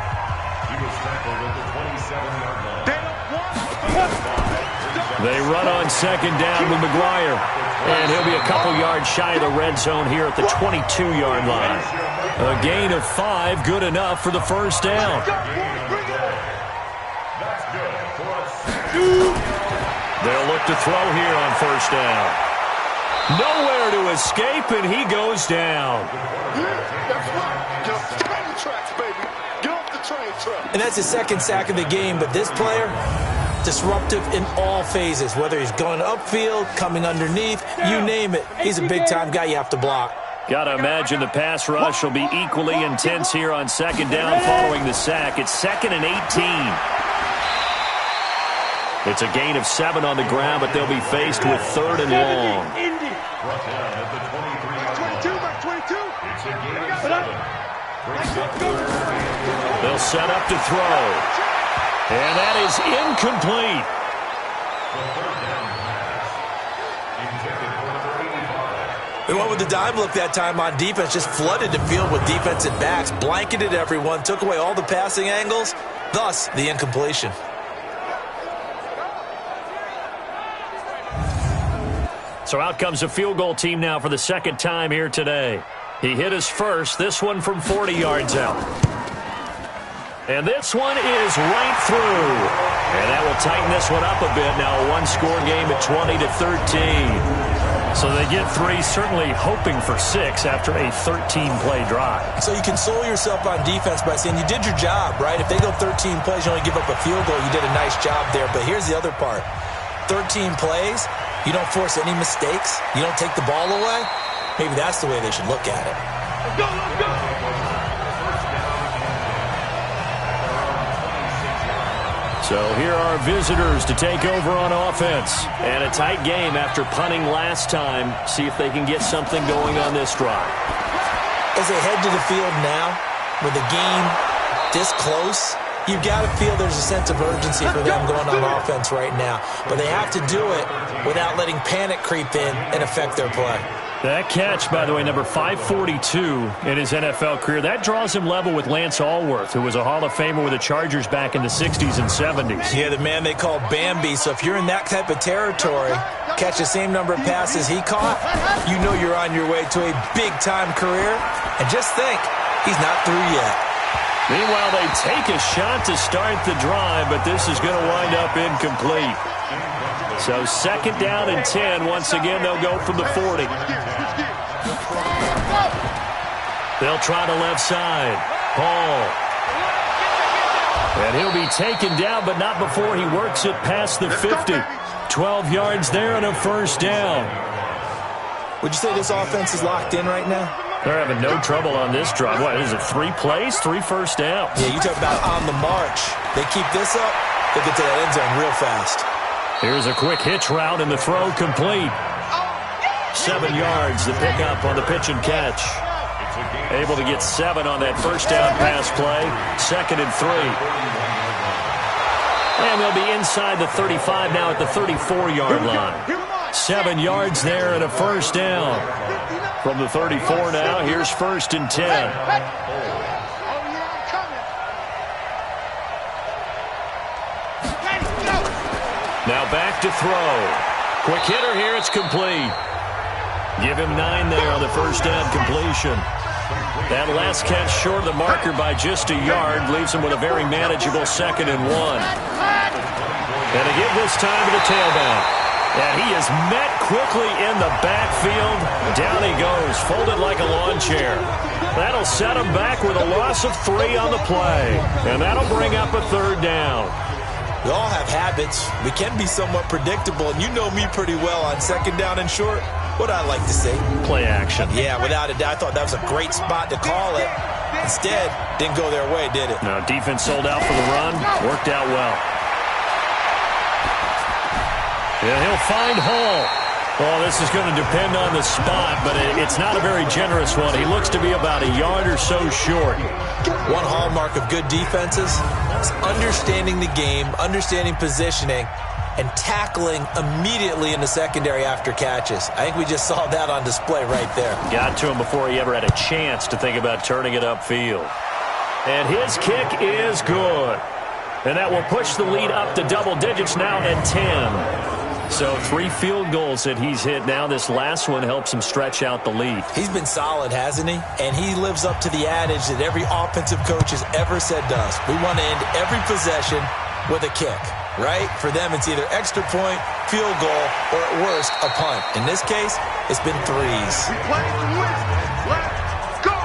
They run on second down with McGuire. And he'll be a couple yards shy of the red zone here at the 22-yard line. A gain of 5, good enough for the first down. They'll look to throw here on first down. Nowhere to escape, and he goes down. And that's his second sack of the game, but this player, disruptive in all phases, whether he's going upfield, coming underneath, you name it. He's a big-time guy you have to block. Got to imagine the pass rush will be equally intense here on second down following the sack. It's 2nd and 18. It's a gain of 7 on the ground, but they'll be faced with 3rd and long. They'll set up to throw. And that is incomplete. They went with the dime look that time on defense, just flooded the field with defensive backs, blanketed everyone, took away all the passing angles, thus the incompletion. So out comes a field goal team now for the second time here today. He hit his first, this one from 40 yards out. And this one is right through. And that will tighten this one up a bit. Now a one-score game at 20-13. So they get 3, certainly hoping for 6 after a 13-play drive. So you console yourself on defense by saying you did your job, right? If they go 13 plays, you only give up a field goal, you did a nice job there. But here's the other part. 13 plays, you don't force any mistakes, you don't take the ball away. Maybe that's the way they should look at it. Let's go, let's go. So here are visitors to take over on offense. And a tight game after punting last time. See if they can get something going on this drive. As they head to the field now, with the game this close, you've got to feel there's a sense of urgency for them going on offense right now. But they have to do it without letting panic creep in and affect their play. That catch, by the way, number 542 in his NFL career, that draws him level with Lance Allworth, who was a Hall of Famer with the Chargers back in the 60s and 70s. Yeah, the man they call Bambi. So if you're in that type of territory, catch the same number of passes he caught, you know you're on your way to a big-time career. And just think, he's not through yet. Meanwhile, they take a shot to start the drive, but this is going to wind up incomplete. So second down and 10. Once again, they'll go from the 40. They'll try the left side. Hall. And he'll be taken down, but not before he works it past the 50. 12 yards there and a first down. Would you say this offense is locked in right now? They're having no trouble on this drive. What is it, 3 plays, 3 first downs? Yeah, you talk about on the march. They keep this up, they get to that end zone real fast. Here's a quick hitch route and the throw complete. 7 yards, the pickup on the pitch and catch. Able to get 7 on that first down pass play. 2nd and 3. And they'll be inside the 35 now at the 34-yard line. 7 yards there and a first down. From the 34 now, here's 1st and 10. Now back to throw. Quick hitter here, it's complete. Give him 9 there on the first down completion. That last catch short of the marker by just a yard leaves him with a very manageable 2nd and 1. And to give this time to the tailback. And he is met quickly in the backfield. Down he goes, folded like a lawn chair. That'll set him back with a loss of 3 on the play. And that'll bring up a 3rd down. We all have habits. We can be somewhat predictable, and you know me pretty well on 2nd down and short. What I like to say? Play action. Yeah, without a doubt. I thought that was a great spot to call it. Instead, didn't go their way, did it? No, defense sold out for the run. Worked out well. Yeah, he'll find Hall. Well, this is going to depend on the spot, but it's not a very generous one. He looks to be about a yard or so short. One hallmark of good defenses is understanding the game, understanding positioning, and tackling immediately in the secondary after catches. I think we just saw that on display right there. Got to him before he ever had a chance to think about turning it upfield. And his kick is good. And that will push the lead up to double digits now at 10. So 3 field goals that he's hit now. This last one helps him stretch out the lead. He's been solid, hasn't he? And he lives up to the adage that every offensive coach has ever said to us. We want to end every possession with a kick, right? For them, it's either extra point, field goal, or at worst, a punt. In this case, it's been threes. We play to win. Let's go.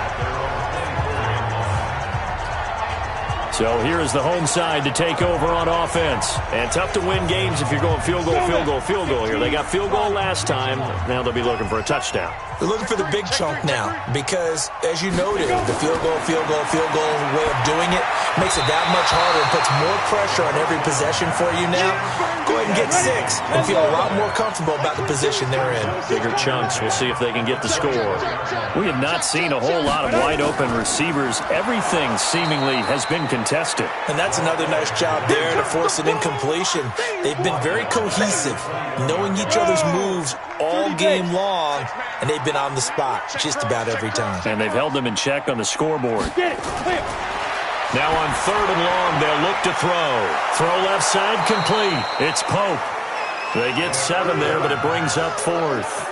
So here is the home side to take over on offense. And tough to win games if you're going field goal, field goal, field goal here. They got field goal last time. Now they'll be looking for a touchdown. They're looking for the big chunk now because, as you noted, the field goal way of doing it makes it that much harder and puts more pressure on every possession for you now. Go ahead and get 6 and feel a lot more comfortable about the position they're in. Bigger chunks. We'll see if they can get the score. We have not seen a whole lot of wide-open receivers. Everything seemingly has been contested. And that's another nice job there to force an incompletion. They've been very cohesive, knowing each other's moves all game long, and they've been on the spot just about every time. And they've held them in check on the scoreboard. Now on 3rd and long, they'll look to throw. Throw left side complete. It's Pope. They get 7 there, but it brings up 4th.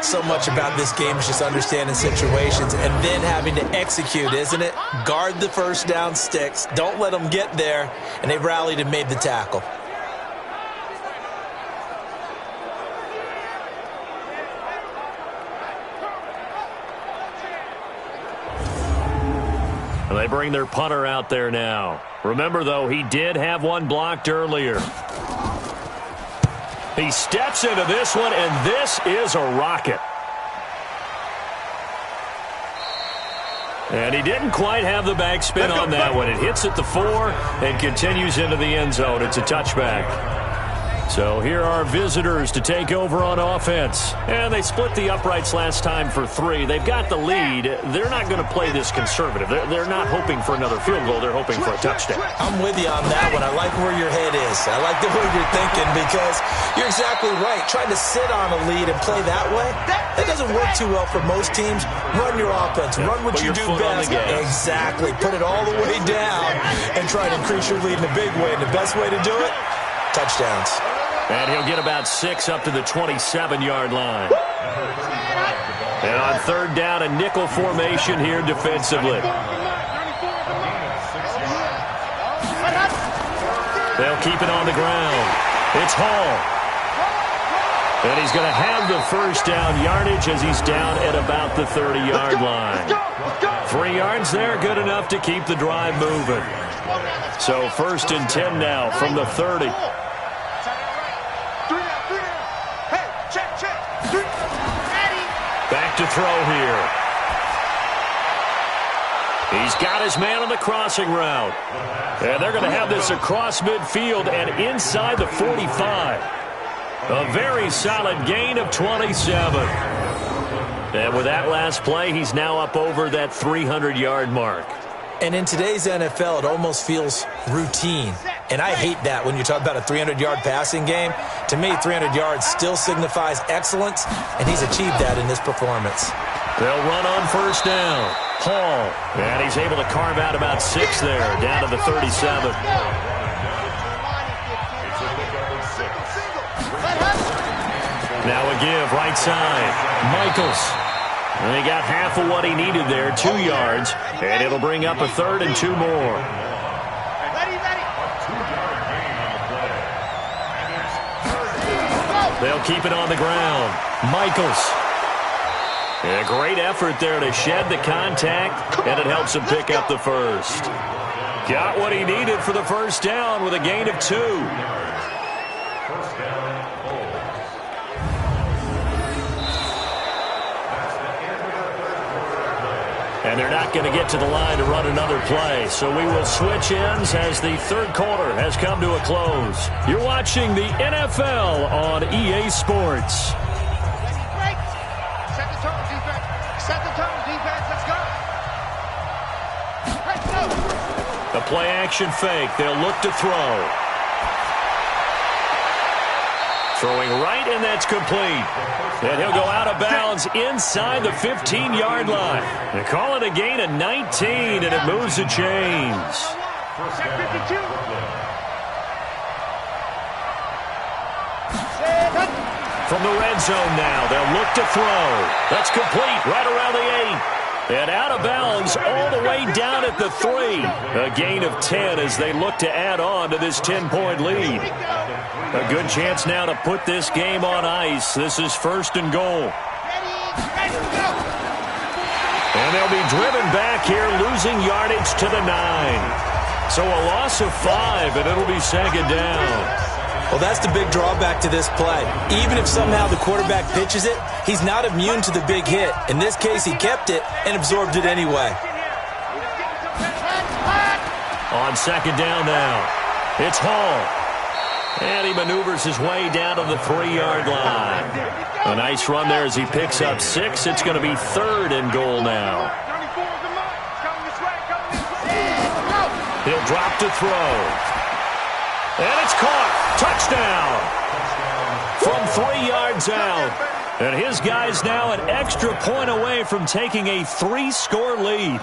So much about this game is just understanding situations and then having to execute, isn't it? Guard the first down sticks. Don't let them get there. And they rallied and made the tackle. And they bring their punter out there now. Remember, though, he did have one blocked earlier. He steps into this one, and this is a rocket. And he didn't quite have the backspin on that one. It hits at the 4 and continues into the end zone. It's a touchback. So here are visitors to take over on offense. And they split the uprights last time for 3. They've got the lead. They're not going to play this conservative. They're not hoping for another field goal. They're hoping for a touchdown. I'm with you on that one. I like where your head is. I like the way you're thinking because you're exactly right. Trying to sit on a lead and play that way, that doesn't work too well for most teams. Run your offense. Run what you do best. Exactly. Put it all the way down and try to increase your lead in a big way. And the best way to do it, touchdowns. And he'll get about 6 up to the 27-yard line. And on 3rd down, a nickel formation here defensively. They'll keep it on the ground. It's Hall. And he's going to have the first down yardage as he's down at about the 30-yard line. 3 yards there, good enough to keep the drive moving. So 1st and 10 now from the 30. Back to throw here. He's got his man on the crossing route. And they're going to have this across midfield and inside the 45. A very solid gain of 27. And with that last play, he's now up over that 300-yard mark. And in today's NFL, it almost feels routine. And I hate that when you talk about a 300-yard passing game. To me, 300 yards still signifies excellence, and he's achieved that in this performance. They'll run on 1st down. Hall. And he's able to carve out about 6 there, down to the 37. Now a give, right side. Michaels. And he got half of what he needed there, 2 yards. And it'll bring up a 3rd and 2 more. They'll keep it on the ground. Michaels. And a great effort there to shed the contact, and it helps him pick up the first. Got what he needed for the first down with a gain of 2. And they're not going to get to the line to run another play. So we will switch ends as the 3rd quarter has come to a close. You're watching the NFL on EA Sports. Set the tone, defense. Set the tone, defense. Let's go. The Play-action fake. They'll look to throw. Throwing right, and that's complete. And he'll go out of bounds inside the 15-yard line. They call it a gain of 19, and it moves the chains. From the red zone now, they'll look to throw. That's complete right around the 8. And out of bounds all the way down at the 3. A gain of 10 as they look to add on to this 10-point lead. A good chance now to put this game on ice. This is 1st and goal. And they'll be driven back here, losing yardage to the 9. So a loss of 5, and it'll be 2nd down. Well, that's the big drawback to this play. Even if somehow the quarterback pitches it, he's not immune to the big hit. In this case, he kept it and absorbed it anyway. On 2nd down now, it's Hall. And he maneuvers his way down to the 3-yard line. A nice run there as he picks up 6. It's going to be 3rd and goal now. He'll drop to throw. And it's caught. Touchdown. From 3 yards out. And his guy's now an extra point away from taking a 3-score lead.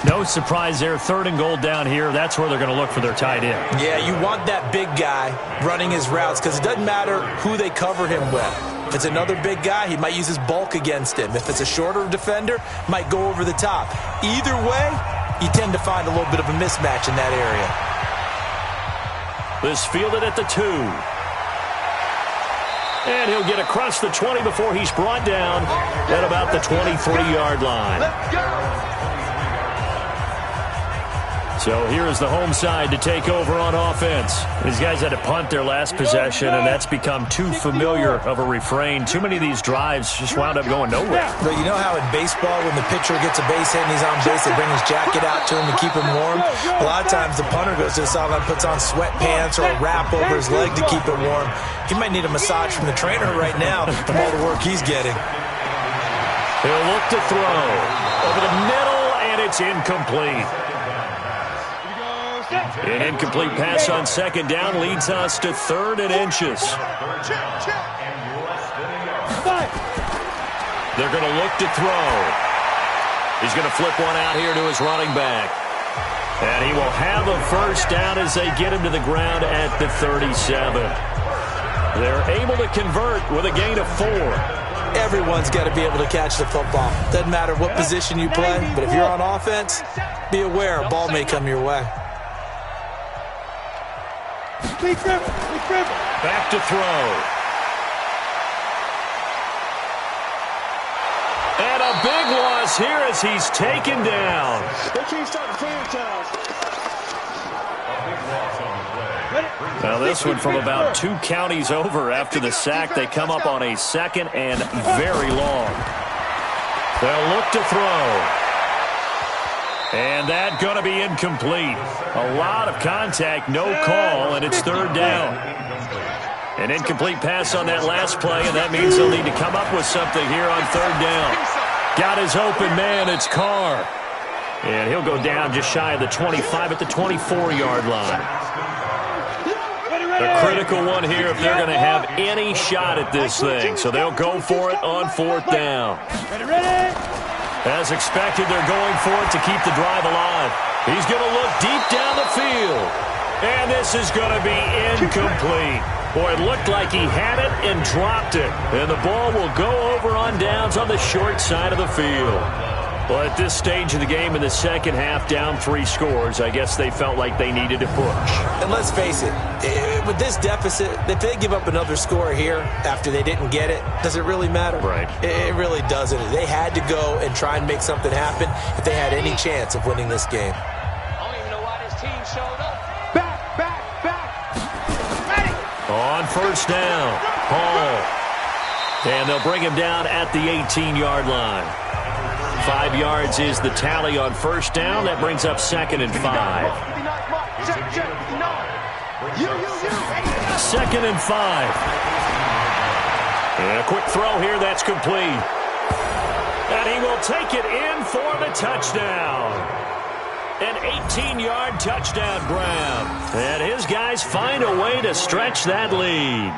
No surprise there. 3rd and goal down here. That's where they're going to look for their tight end. Yeah, you want that big guy running his routes because it doesn't matter who they cover him with. If it's another big guy, he might use his bulk against him. If it's a shorter defender, might go over the top. Either way, you tend to find a little bit of a mismatch in that area. This fielded at the 2. And he'll get across the 20 before he's brought down at about the 23-yard line. Let's go. So here is the home side to take over on offense. These guys had to punt their last possession, and that's become too familiar of a refrain. Too many of these drives just wound up going nowhere. But you know how in baseball, when the pitcher gets a base hit and he's on base, they bring his jacket out to him to keep him warm? A lot of times the punter goes to the sideline, puts on sweatpants or a wrap over his leg to keep it warm. He might need a massage from the trainer right now from all the work he's getting. He'll look to throw. Over the middle, and it's incomplete. An incomplete pass on 2nd down leads us to 3rd and inches. They're going to look to throw. He's going to flip one out here to his running back. And he will have a 1st down as they get him to the ground at the 37. They're able to convert with a gain of 4. Everyone's got to be able to catch the football. Doesn't matter what position you play, but if you're on offense, be aware a ball may come your way. Back to throw. And a big loss here as he's taken down. Now this one from about 2 counties over after the sack. They come up on a 2nd and very long. They'll look to throw. And that going to be incomplete. A lot of contact, no call, and it's 3rd down. An incomplete pass on that last play, and that means they'll need to come up with something here on 3rd down. Got his open man, it's Carr. And he'll go down just shy of the 25 at the 24-yard line. A critical one here if they're going to have any shot at this thing. So they'll go for it on 4th down. As expected, they're going for it to keep the drive alive. He's going to look deep down the field. And this is going to be incomplete. Boy, it looked like he had it and dropped it. And the ball will go over on downs on the short side of the field. Well, at this stage of the game in the 2nd half, down 3 scores, I guess they felt like they needed to push. And let's face it, with this deficit, if they give up another score here after they didn't get it, does it really matter? Right. It really doesn't. They had to go and try and make something happen if they had any chance of winning this game. I don't even know why this team showed up. Back. Ready. On 1st down, Hall. And they'll bring him down at the 18-yard line. 5 yards is the tally on 1st down. That brings up 2nd and 5. 2nd and 5. And a quick throw here. That's complete. And he will take it in for the touchdown. An 18-yard touchdown grab. And his guys find a way to stretch that lead.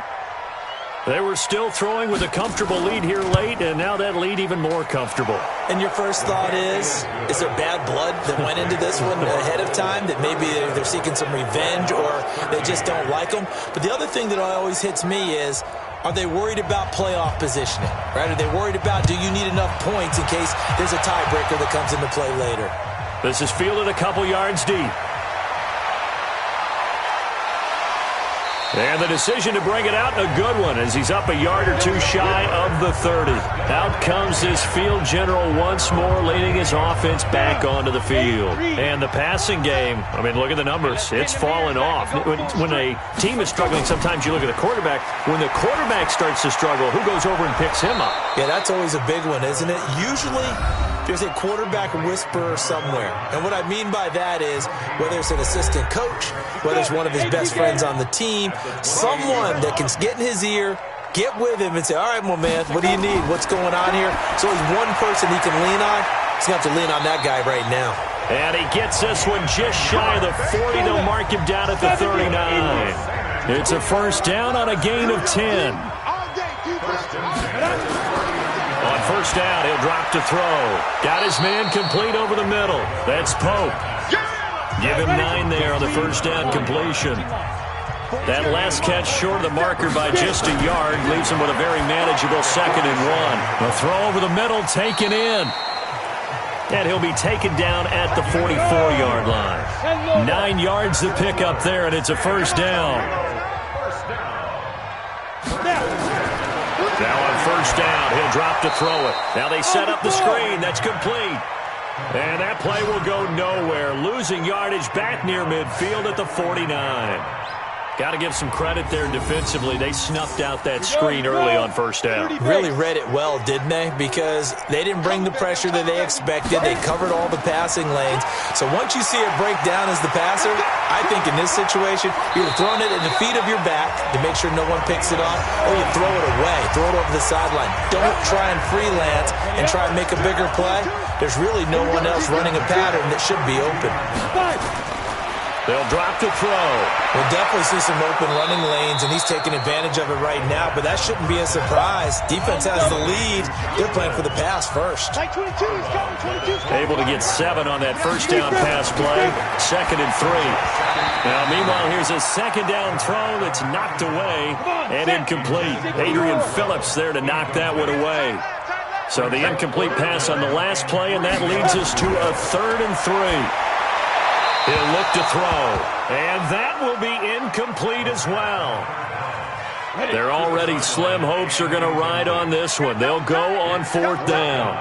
They were still throwing with a comfortable lead here late, and now that lead even more comfortable. And your first thought is there bad blood that went into this one ahead of time, that maybe they're seeking some revenge or they just don't like them? But the other thing that always hits me is, are they worried about playoff positioning? Right? Are they worried about, do you need enough points in case there's a tiebreaker that comes into play later? This is fielded a couple yards deep. And the decision to bring it out, a good one, as he's up a yard or two shy of the 30. Out comes his field general once more, leading his offense back onto the field. And the passing game, I mean, look at the numbers. It's fallen off. When a team is struggling, sometimes you look at the quarterback. When the quarterback starts to struggle, who goes over and picks him up? Yeah, that's always a big one, isn't it? Usually, there's a quarterback whisperer somewhere. And what I mean by that is, whether it's an assistant coach, whether it's one of his best friends on the team, someone that can get in his ear, get with him and say, all right, well, man, what do you need? What's going on here? So he's one person he can lean on. He's going to have to lean on that guy right now. And he gets this one just shy of the 40. They'll mark him down at the 39. It's a first down on a gain of 10. On first down, he'll drop to throw. Got his man complete over the middle. That's Pope. Give him 9 there on the first down completion. That last catch short of the marker by just a yard leaves him with a very manageable 2nd and 1. A throw over the middle taken in. And he'll be taken down at the 44-yard line. 9 yards to pick up there, and it's a first down. Now on first down, he'll drop to throw it. Now they set up the screen. That's complete. And that play will go nowhere. Losing yardage back near midfield at the 49. Got to give some credit there defensively. They snuffed out that screen early on first down. Really read it well, didn't they? Because they didn't bring the pressure that they expected. They covered all the passing lanes. So once you see it break down as the passer, I think in this situation, you're throwing it at the feet of your back to make sure no one picks it off, or you throw it away, throw it over the sideline. Don't try and freelance and try and make a bigger play. There's really no one else running a pattern that should be open. They'll drop to throw. We'll definitely see some open running lanes, and he's taking advantage of it right now, but that shouldn't be a surprise. Defense has the lead. They're playing for the pass first. Able to get 7 on that first down pass play. 2nd and 3. Now, meanwhile, here's a second down throw that's knocked away and incomplete. Adrian Phillips there to knock that one away. So the incomplete pass on the last play, and that leads us to a 3rd and 3. He'll look to throw, and that will be incomplete as well. Their already slim hopes are going to ride on this one. They'll go on 4th down.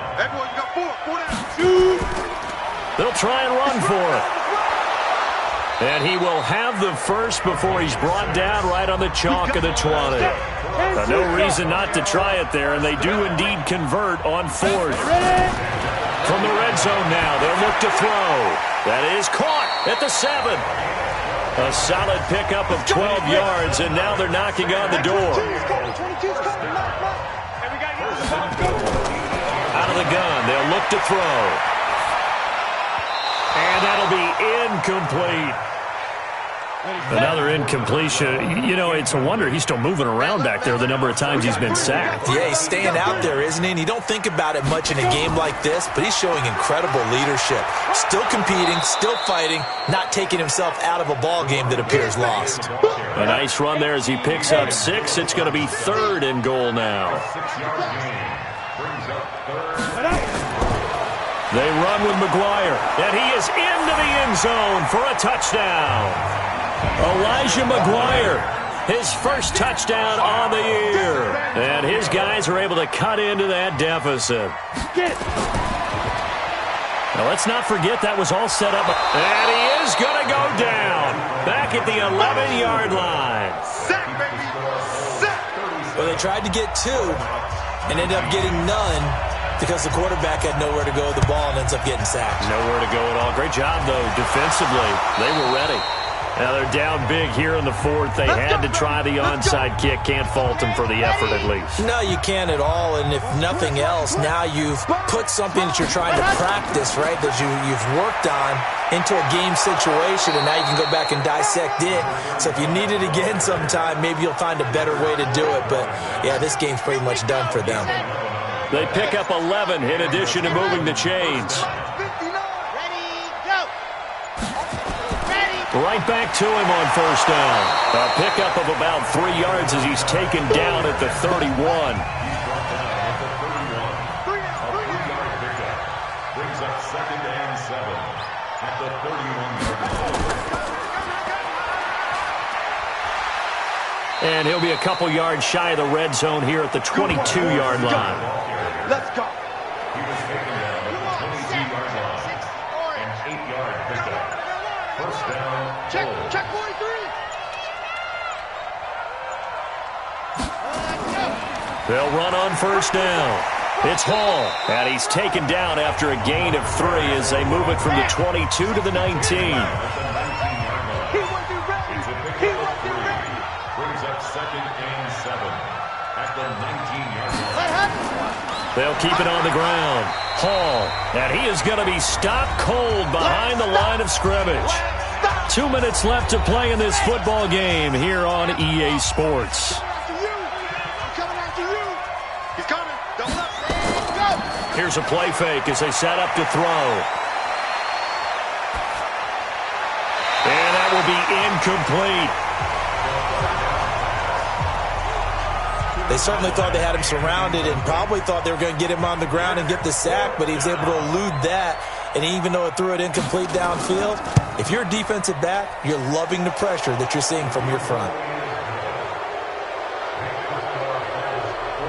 They'll try and run for it. And he will have the first before he's brought down right on the chalk of the 20. No reason not to try it there, and they do indeed convert on 4th. From the red zone now, they'll look to throw. That is caught at the 7. A solid pickup of 12 yards, and now they're knocking on the door. Out of the gun, they'll look to throw. And that'll be incomplete. Another incompletion. You know, it's a wonder he's still moving around back there the number of times he's been sacked. Yeah, he's staying out there, isn't he? And you don't think about it much in a game like this, but he's showing incredible leadership. Still competing, still fighting, not taking himself out of a ball game that appears lost. A nice run there as he picks up 6. It's going to be 3rd and goal now. They run with McGuire, and he is into the end zone for a touchdown. Elijah McGuire, his first touchdown on the year. And his guys are able to cut into that deficit. Now, let's not forget that was all set up. And he is going to go down back at the 11-yard line. Well, they tried to get 2 and ended up getting none because the quarterback had nowhere to go with the ball and ends up getting sacked. Nowhere to go at all. Great job, though, defensively. They were ready. Now they're down big here in the fourth. They had to try the onside kick. Can't fault them for the effort at least. No, you can't at all. And if nothing else, now you've put something that you're trying to practice, right, that you've worked on into a game situation, and now you can go back and dissect it. So if you need it again sometime, maybe you'll find a better way to do it. But, yeah, this game's pretty much done for them. They pick up 11 in addition to moving the chains. Right back to him on first down. A pickup of about 3 yards as he's taken down at the 31. Brings up 2nd and 7 at the 31. And he'll be a couple yards shy of the red zone here at the 22-yard line. Let's go. He was taken down at the 22-yard line. An 8-yard pickup. First down. Check 43. They'll run on first down. It's Hall, and he's taken down after a gain of 3 as they move it from the 22 to the 19. He wasn't ready. He wasn't ready. Brings up 2nd and 7 at the 19-yard line. They'll keep it on the ground. Hall, and he is going to be stopped cold behind the line of scrimmage. 2 minutes left to play in this football game here on EA Sports. Here's a play fake as they set up to throw. And that will be incomplete. They certainly thought they had him surrounded and probably thought they were going to get him on the ground and get the sack, but he was able to elude that. And even though it threw it incomplete downfield, if you're a defensive back, you're loving the pressure that you're seeing from your front.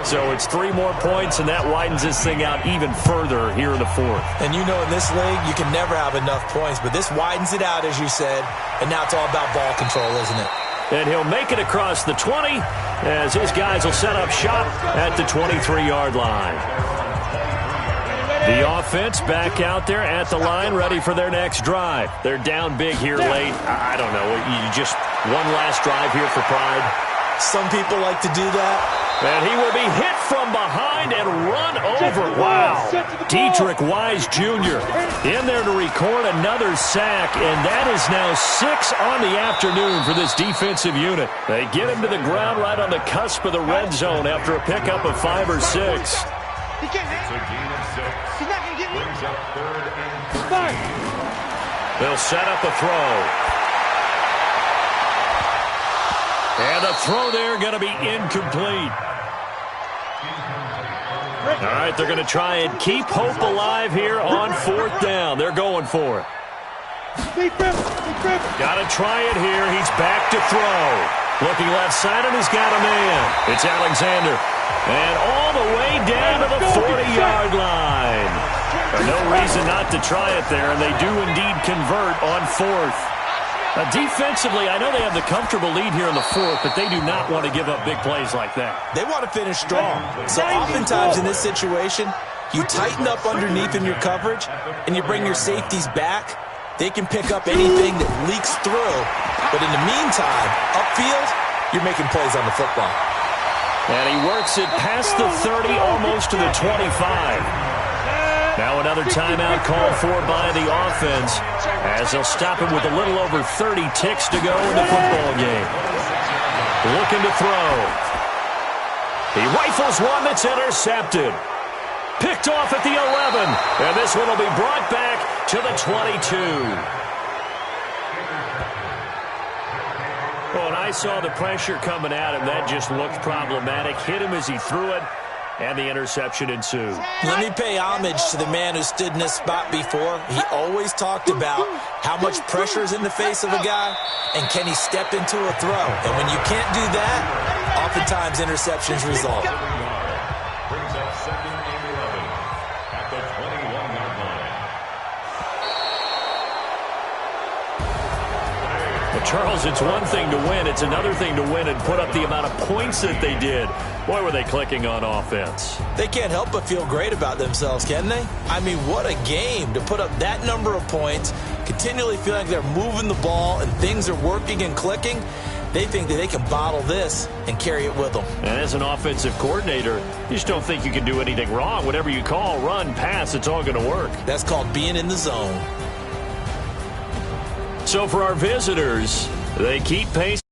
So it's 3 more points, and that widens this thing out even further here in the fourth. And you know in this league, you can never have enough points, but this widens it out, as you said, and now it's all about ball control, isn't it? And he'll make it across the 20 as his guys will set up shop at the 23-yard line. The offense back out there at the line, ready for their next drive. They're down big here late. I don't know. You just one last drive here for pride. Some people like to do that. And he will be hit from behind and run over. Wow. Dietrich Wise Jr. in there to record another sack, and that is now 6 on the afternoon for this defensive unit. They get him to the ground right on the cusp of the red zone after a pickup of 5 or 6. He can't hit. It's a gain of 6. He's not going to get me. Brings up 3rd and 13. They'll set up a throw. And the throw there going to be incomplete. All right, they're going to try and keep hope alive here on 4th down. They're going for it. Got to try it here. He's back to throw. Looking left side, and he's got a man. It's Alexander. And all the way down to the 40-yard line. No reason not to try it there, and they do indeed convert on 4th. Defensively, I know they have the comfortable lead here in the 4th, but they do not want to give up big plays like that. They want to finish strong. So oftentimes in this situation, you tighten up underneath in your coverage, and you bring your safeties back. They can pick up anything that leaks through. But in the meantime, upfield, you're making plays on the football. And he works it past the 30, almost to the 25. Now another timeout called for by the offense as they'll stop him with a little over 30 ticks to go in the football game. Looking to throw. He rifles one that's intercepted. Picked off at the 11. And this one will be brought back to the 22. Well, and I saw the pressure coming at him. That just looked problematic. Hit him as he threw it. And the interception ensued. Let me pay homage to the man who stood in this spot before. He always talked about how much pressure is in the face of a guy and can he step into a throw. And when you can't do that, oftentimes interceptions result. Brings up 2nd and 11 at the 21-yard line. Well, Charles, it's one thing to win. It's another thing to win and put up the amount of points that they did. Boy, were they clicking on offense. They can't help but feel great about themselves, can they? I mean, what a game to put up that number of points continually feeling like they're moving the ball and things are working and clicking, they think that they can bottle this and carry it with them. And as an offensive coordinator, you just don't think you can do anything wrong. Whatever you call, run, pass, it's all going to work. That's called being in the zone. So for our visitors, they keep pace.